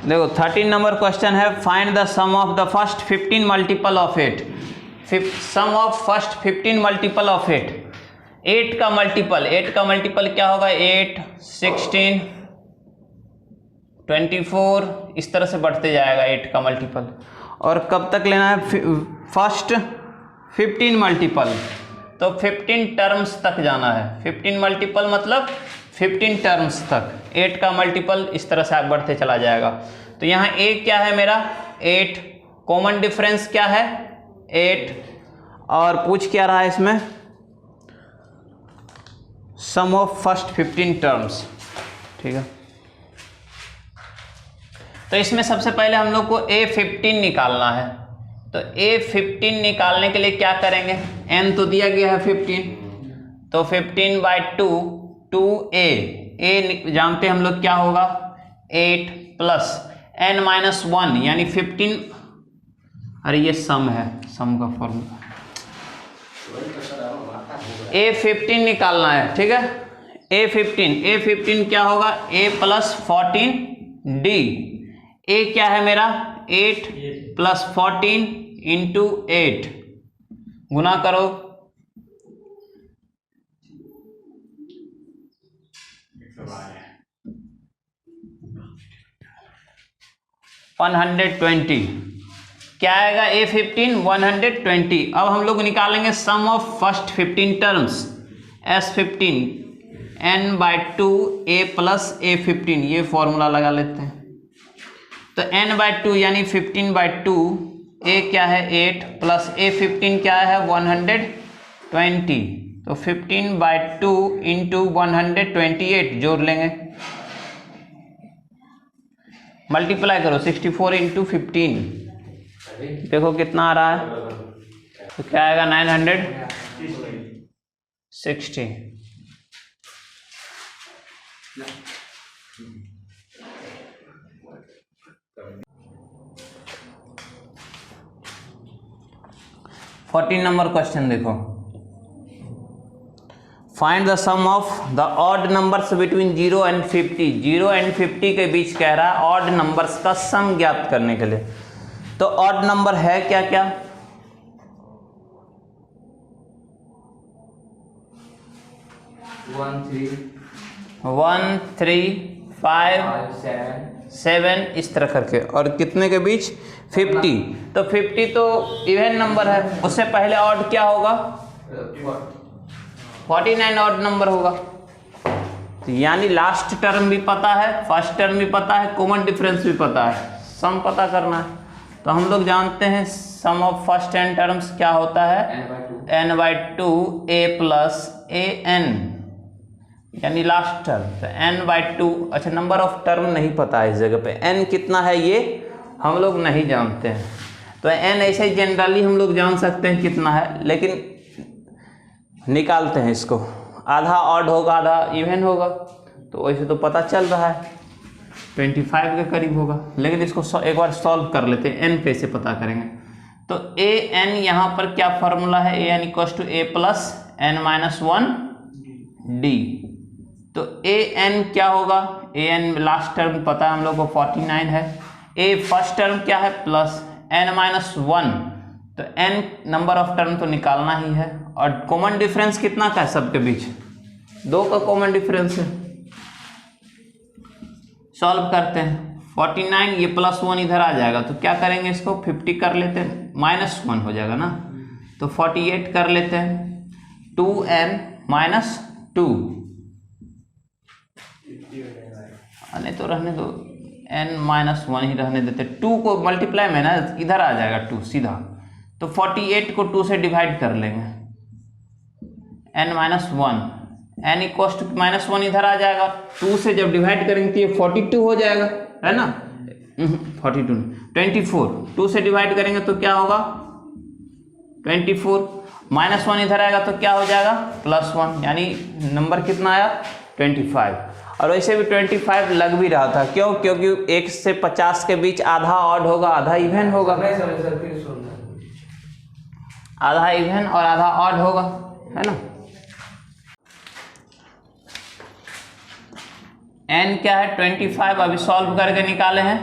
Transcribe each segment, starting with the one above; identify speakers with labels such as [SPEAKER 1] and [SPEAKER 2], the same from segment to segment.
[SPEAKER 1] देखो 13 number question है, find the sum of the first 15 multiple of 8। Sum of first 15 multiple of 8। 8 का multiple क्या होगा? 8, 16, 24, इस तरह से बढ़ते जाएगा 8 का मल्टीपल। और कब तक लेना है? फर्स्ट 15 मल्टीपल, तो 15 टर्म्स तक जाना है। 15 मल्टीपल मतलब 15 टर्म्स तक 8 का मल्टीपल इस तरह से बढ़ते चला जाएगा। तो यहाँ a क्या है मेरा? 8, कॉमन डिफरेंस क्या है? 8, और पूछ क्या रहा है इसमें? सम ऑफ फर्स्ट 15 टर्म्स। ठीक है, तो इसमें सबसे पहले हम लोग को a15 निकालना है। तो a15 निकालने के लिए क्या करेंगे? n तो दिया गया है 15, तो 15/2 2a जानते हैं हम लोग क्या होगा? 8 प्लस n-1 यानी 15। अरे ये सम है, सम का फॉर्मूला a15 निकालना है। ठीक है, a15 क्या होगा? a plus 14d। a क्या है मेरा? 8 प्लस 14 इंटू 8, गुना करो 120। क्या आएगा? a15 120। अब हम लोग निकालेंगे sum of first 15 terms, s15 n/2 a plus a15, ये फॉर्मूला लगा लेते हैं। तो n/2 यानी 15/2, a क्या है? 8 प्लस a15 क्या है? 120, तो 15/2 इंटू 128 जोड़ लेंगे, मल्टीप्लाई करो 64 इंटू 15, देखो कितना आ रहा है? तो क्या आएगा? 960। फोर्टीन नंबर क्वेश्चन देखो, find the sum of the odd numbers between 0 and 50। 0 and 50 के बीच कह रहा है ऑड नंबर्स का सम ज्ञात करने के लिए। तो ऑड नंबर है क्या क्या? 1 3 5 7 इस तरह करके, और कितने के बीच? 50। तो 50 तो इवन नंबर है, उससे पहले ऑड क्या होगा? 49 ऑड नंबर होगा। तो यानी लास्ट टर्म भी पता है, फर्स्ट टर्म भी पता है, कॉमन डिफरेंस भी पता है, सम पता करना है। तो हम लोग जानते हैं सम ऑफ फर्स्ट n टर्म्स क्या होता है? n/2 a प्लस an, यानी लास्ट टर्म। तो n/2, अच्छा नंबर ऑफ टर्म नहीं पता है इस जगह पे, n कितना है ये हम लोग नहीं जानते हैं। तो n ऐसे ही जनरली हम लोग जान सकते हैं कितना है, लेकिन निकालते हैं इसको। आधा ऑड होगा, आधा इवन होगा, तो वैसे तो पता चल रहा है 25 के करीब होगा, लेकिन इसको एक बार सॉल्व कर लेते हैं। n कैसे पता करेंगे? तो an यहाँ पर क्या फॉर्मूला है? an equals to a plus n-1 d। तो an क्या होगा? an लास्ट टर्म पता है हम लोग को 49 है, a फर्स्ट टर्म क्या है? प्लस n-1, तो n नंबर ऑफ टर्म तो निकालना ही है। और कॉमन डिफरेंस कितना का है सबके बीच? 2 का कॉमन डिफरेंस है। सॉल्व करते हैं, 49 ये +1 इधर आ जाएगा, तो क्या करेंगे? इसको 50 कर लेते हैं, -1 हो जाएगा ना, तो 48 कर लेते हैं, 2n-2, नहीं तो रहने दो, n-1 ही रहने देते। 2 को मल्टीप्लाई में ना इधर आ जाएगा 2 सीधा, तो 48 को 2 से डिवाइड कर लेंगे, n-1, n इक्वल्स टू -1 इधर आ जाएगा, 2 से जब डिवाइड करेंगे तो ये 42 हो जाएगा, है ना? 42 24, 2 से डिवाइड करेंगे तो क्या होगा? 24, -1 इधर आएगा तो क्या हो जाएगा? +1, यानी नंबर कितना आया? 25। और वैसे भी 25 लग भी रहा था, क्यों? क्योंकि 1 से 50 के बीच आधा ऑड होगा, आधा इवन होगा, आधा इवन और आधा ऑड होगा, है ना? n क्या है 25, अभी सॉल्व करके निकाले हैं,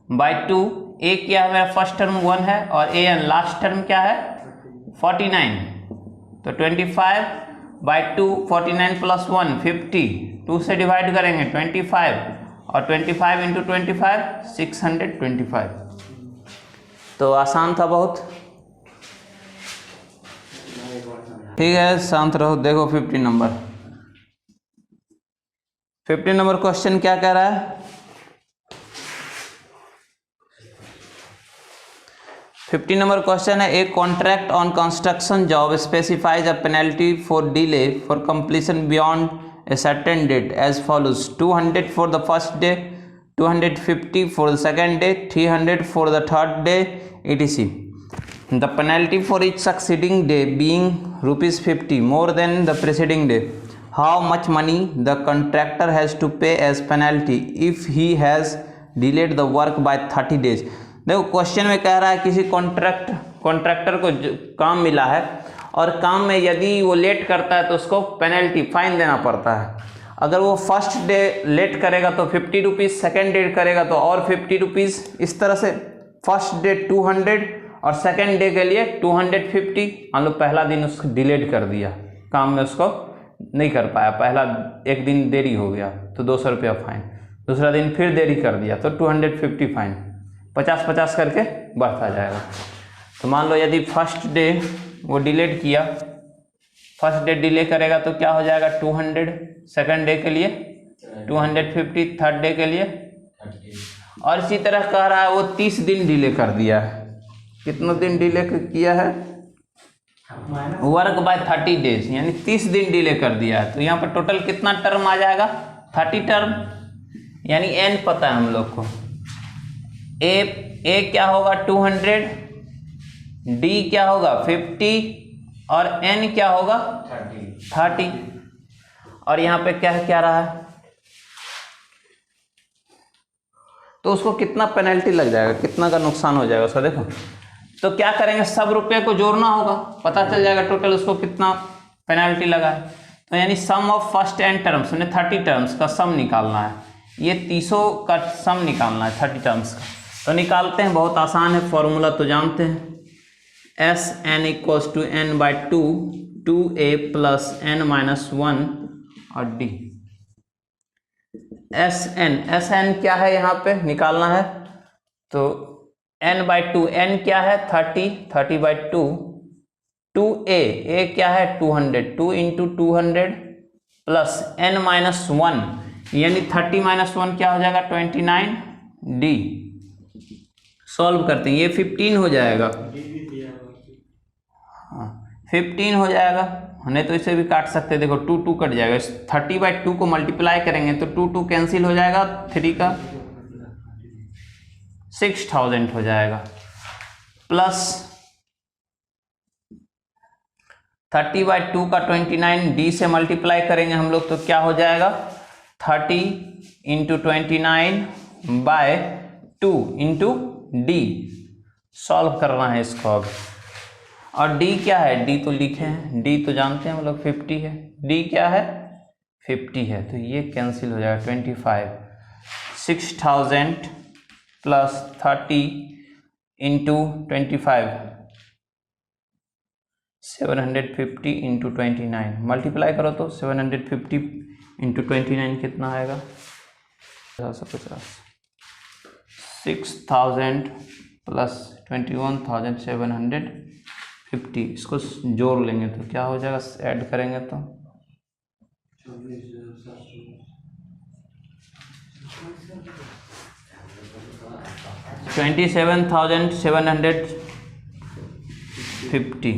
[SPEAKER 1] बाई 2। a क्या है मेरा फर्स्ट टर्म 1 है और an लास्ट टर्म क्या है 49। तो 25/2 49 प्लस 1 50, 2 से डिवाइड करेंगे 25 और 25 इंटू 25 625। तो आसान था बहुत। ठीक है, शांत रहो। देखो 15 नंबर, 15 नंबर क्वेश्चन क्या कह रहा है। 15 नंबर क्वेश्चन है, a contract on construction job specifies a penalty for delay for completion beyond a certain date as follows: 200 for the first day, 250 for the second day, 300 for the third day, etc. The penalty for each succeeding day being ₹50 more than the preceding day. How much money the contractor has to pay as penalty if he has delayed the work by 30 days? देखो question में कह रहा है किसी contractor को काम मिला है और काम में यदि वो लेट करता है तो उसको पेनल्टी फाइन देना पड़ता है। अगर वो फर्स्ट डे लेट करेगा तो 50 रुपीज़, सेकेंड डे करेगा तो और 50 रुपीज़, इस तरह से फर्स्ट डे 200 और सेकेंड डे के लिए 250। मान लो पहला दिन उसको डिलेट कर दिया, काम में उसको नहीं कर पाया, पहला एक दिन देरी हो गया तो 200 रुपया फाइन, दूसरा दिन फिर देरी कर दिया तो 250 फाइन, 50-50 करके बढ़ता जाएगा। तो मान लो यदि फर्स्ट डे वो डिलेट किया, फर्स्ट डे डिले करेगा तो क्या हो जाएगा 200, सेकंड डे के लिए 250, थर्ड डे के लिए, और इसी तरह कह रहा है वो 30 दिन डिले कर दिया है। कितना दिन डिले किया है, वर्क बाय 30 डेज, यानी 30 दिन डिले कर दिया है। तो यहाँ पर टोटल कितना टर्म आ जाएगा 30 टर्म, यानी n पता है हम लोग को। ए क्या होगा 200, डी क्या होगा 50 और एन क्या होगा 30। और यहाँ पे क्या रहा है, तो उसको कितना पेनल्टी लग जाएगा, कितना का नुकसान हो जाएगा उसका। देखो तो क्या करेंगे, सब रुपये को जोड़ना होगा, पता चल जाएगा टोटल उसको कितना पेनल्टी लगा है। तो यानी sum of first n terms, 30 terms का सम निकालना है, ये 30 का सम निकालना है 30 टर्म्स का। तो निकालते हैं, बहुत आसान है, फॉर्मूला तो जानते हैं। S N equals to N by 2, 2a plus n minus 1 और डी। एस एन क्या है यहाँ पे निकालना है, तो n बाई 2, n क्या है 30 बाई 2, 2a क्या है 200, 2 इंटू 200 प्लस n माइनस 1, यानी 30 माइनस 1 क्या हो जाएगा 29, डी। सॉल्व करते हैं, ये 15 हो जाएगा, हाँ 15 हो जाएगा, नहीं तो इसे भी काट सकते हैं। देखो 2 कट जाएगा, 30 बाई 2 को मल्टीप्लाई करेंगे तो 2 कैंसिल हो जाएगा, 3 का 6000 हो जाएगा, प्लस 30 बाई 2 का 29 डी से मल्टीप्लाई करेंगे हम लोग तो क्या हो जाएगा 30 into 29 by 2 into D. Solve करना है इसको अब। और डी क्या है, डी तो लिखे हैं, डी तो जानते हैं हम लोग 50 है, डी क्या है 50 है, तो ये कैंसिल हो जाएगा 25, 6000 प्लस 30 इंटू 25, 750 इंटू 29, मल्टीप्लाई करो तो 750 इंटू 29 कितना आएगा 750, 6000 प्लस 21,750, इसको जोड़ लेंगे तो क्या हो जाएगा, ऐड करेंगे तो 27,750।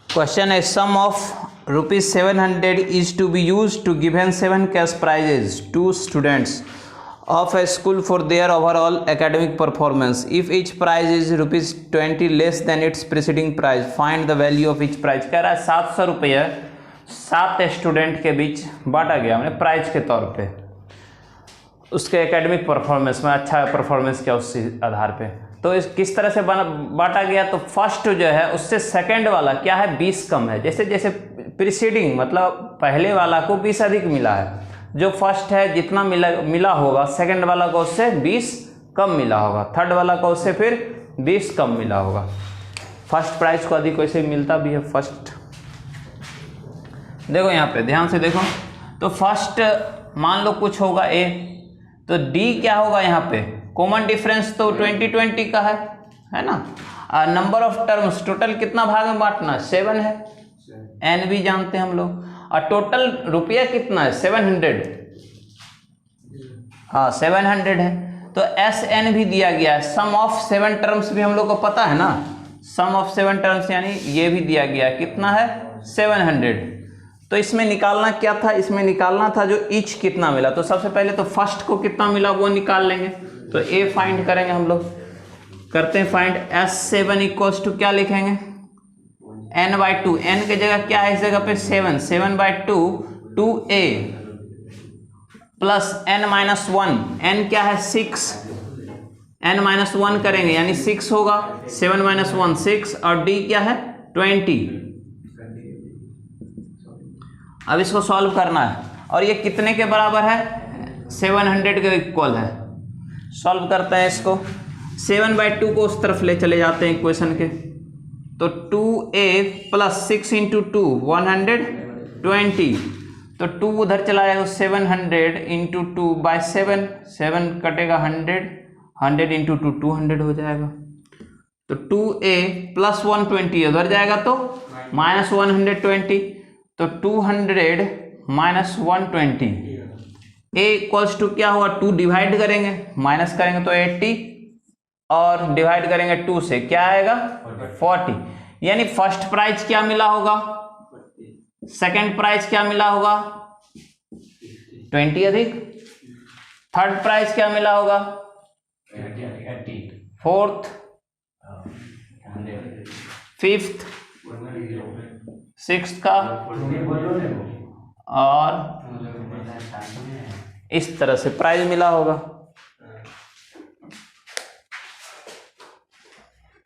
[SPEAKER 1] Question is sum of ₹700 is to be used to given 7 cash prizes to students of a school for their overall academic performance. If each prize is ₹20 less than its preceding prize, find the value of each prize. कह रहा है 700 रुपये 7 student के बीच बांटा गया हमने prize के तौर पे, उसके एकेडमिक परफॉर्मेंस में अच्छा परफॉर्मेंस किया उस आधार पे। तो इस किस तरह से बांटा गया, तो फर्स्ट जो है उससे सेकंड वाला क्या है 20 कम है। जैसे जैसे प्रीसीडिंग मतलब पहले वाला को 20 अधिक मिला है, जो फर्स्ट है जितना मिला होगा सेकंड वाला को उससे 20 कम मिला होगा, थर्ड वाला को उससे फिर 20 कम मिला होगा। फर्स्ट प्राइज को अधिक वैसे मिलता भी है फर्स्ट। देखो यहाँ पे ध्यान से देखो, तो फर्स्ट मान लो कुछ होगा ए, तो डी क्या होगा यहाँ पे कॉमन डिफरेंस तो 20-20 का है ना। नंबर ऑफ टर्म्स टोटल कितना भाग में बांटना 7 है, एन भी जानते हैं हम लोग, और टोटल रुपया कितना है 700, हाँ 700 है। तो एस एन भी दिया गया है, सम ऑफ 7 टर्म्स भी हम लोग को पता है ना, सम ऑफ 7 टर्म्स यानी ये भी दिया गया है, कितना है 700। तो इसमें निकालना क्या था, इसमें निकालना था जो ईच कितना मिला। तो सबसे पहले तो फर्स्ट को कितना मिला वो निकाल लेंगे, तो ए फाइंड करेंगे हम लोग, करते हैं फाइंड। S7 इक्वल्स टू क्या लिखेंगे n/2, n की जगह क्या है इस जगह पे 7, 7/2 2a प्लस n-1, n क्या है 6, n-1 करेंगे यानी 6 होगा, 7-1 6, और d क्या है 20। अब इसको सॉल्व करना है, और ये कितने के बराबर है 700 के इक्वल है। सॉल्व करते हैं इसको, 7/2 को उस तरफ ले चले जाते हैं इक्वेशन के, तो 2a प्लस 6 इंटू 2 120, तो 2 उधर चला जाएगा 700 इंटू 2 बाई 7, 7 कटेगा 100 इंटू 2 200 हो जाएगा। तो 2a प्लस 120 उधर जाएगा तो माइनस 120, तो 200 माइनस 120, a इक्वल्स टू क्या होगा 2 डिवाइड करेंगे माइनस करेंगे तो 80, और डिवाइड करेंगे 2 से क्या आएगा 40। यानी फर्स्ट प्राइज क्या मिला होगा, सेकंड प्राइज क्या मिला होगा 20 अधिक, थर्ड प्राइज क्या मिला होगा 80, फोर्थ, फिफ्थ, सिक्स्थ का, और इस तरह से प्राइज मिला होगा।